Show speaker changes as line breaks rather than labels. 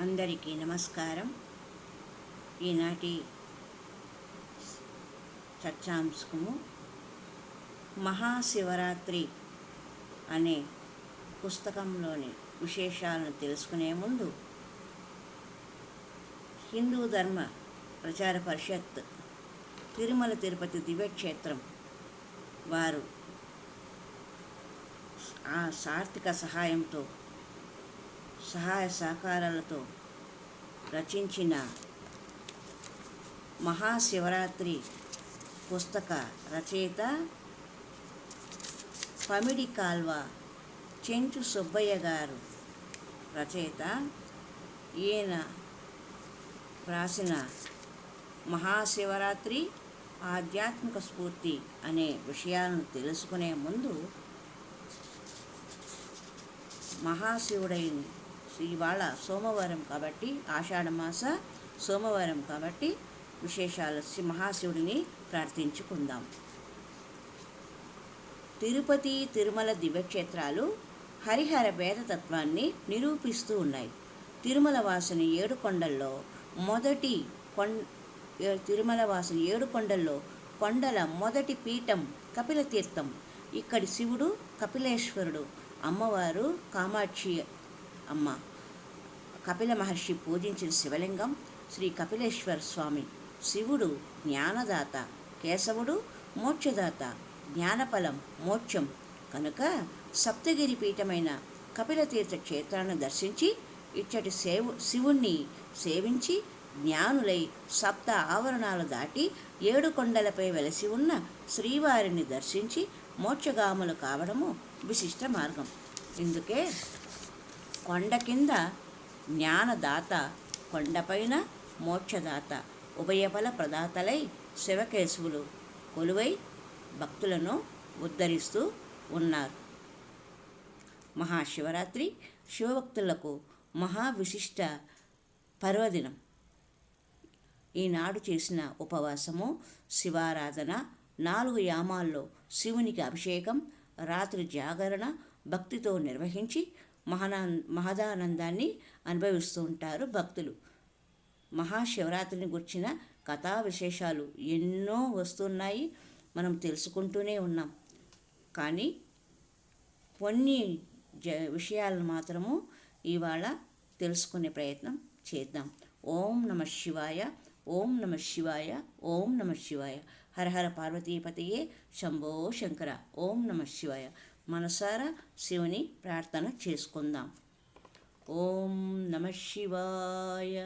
అందరికీ నమస్కారం. ఈనాటి చర్చాంశము మహాశివరాత్రి అనే పుస్తకంలోని విశేషాలను తెలుసుకునే ముందు హిందూ ధర్మ ప్రచార పరిషత్ తిరుమల తిరుపతి దివ్యక్షేత్రం వారు ఆ ఆర్థిక సహాయంతో సహాయ సహకారాలతో రచించిన మహాశివరాత్రి పుస్తక రచయిత పమిడి కాల్వ చెంచు సుబ్బయ్య గారు రచయిత. ఈయన వ్రాసిన మహాశివరాత్రి ఆధ్యాత్మిక స్ఫూర్తి అనే విషయాలను తెలుసుకునే ముందు మహాశివుడైన ఇవాళ సోమవారం కాబట్టి ఆషాఢమాస సోమవారం కాబట్టి విశేషాలు మహాశివుడిని ప్రార్థించుకుందాం. తిరుపతి తిరుమల దివ్యక్షేత్రాలు హరిహర వేదతత్వాన్ని నిరూపిస్తూ ఉన్నాయి. తిరుమల వాసుని ఏడు కొండల్లో కొండల మొదటి పీఠం కపిలతీర్థం. ఇక్కడి శివుడు కపిలేశ్వరుడు, అమ్మవారు కామాక్షి అమ్మ. కపిల మహర్షి పూజించిన శివలింగం శ్రీ కపిలేశ్వర స్వామి. శివుడు జ్ఞానదాత, కేశవుడు మోక్షదాత, జ్ఞానఫలం మోక్షం కనుక సప్తగిరి పీఠమైన కపిలతీర్థ క్షేత్రాన్ని దర్శించి ఇచ్చటి శివుణ్ణి సేవించి జ్ఞానులై సప్త ఆవరణాలు దాటి ఏడు కొండలపై వెలసి ఉన్న శ్రీవారిని దర్శించి మోక్షగాములు కావడము విశిష్ట మార్గం. ఇందుకే కొండ కింద జ్ఞానదాత, కొండపైన మోక్షదాత, ఉభయఫల ప్రదాతలై శివకేశవులు కొలువై భక్తులను ఉద్ధరిస్తూ ఉన్నారు. మహాశివరాత్రి శివభక్తులకు మహావిశిష్ట పర్వదినం. ఈనాడు చేసిన ఉపవాసము, శివారాధన, 4 యామాల్లో శివునికి అభిషేకం, రాత్రి జాగరణ భక్తితో నిర్వహించి మహదానందాన్ని అనుభవిస్తూ ఉంటారు భక్తులు. మహాశివరాత్రిని గుర్చిన కథా విశేషాలు ఎన్నో వస్తున్నాయి, మనం తెలుసుకుంటూనే ఉన్నాం. కానీ కొన్ని విషయాలను మాత్రము ఇవాళ తెలుసుకునే ప్రయత్నం చేద్దాం. ఓం నమః శివాయ, ఓం నమః శివాయ, ఓం నమః శివాయ. హరహర పార్వతీపతయే శంభో శంకర. ఓం నమః శివాయ. మనసారా శివుని ప్రార్థన చేసుకుందాం. ఓం నమః శివాయ.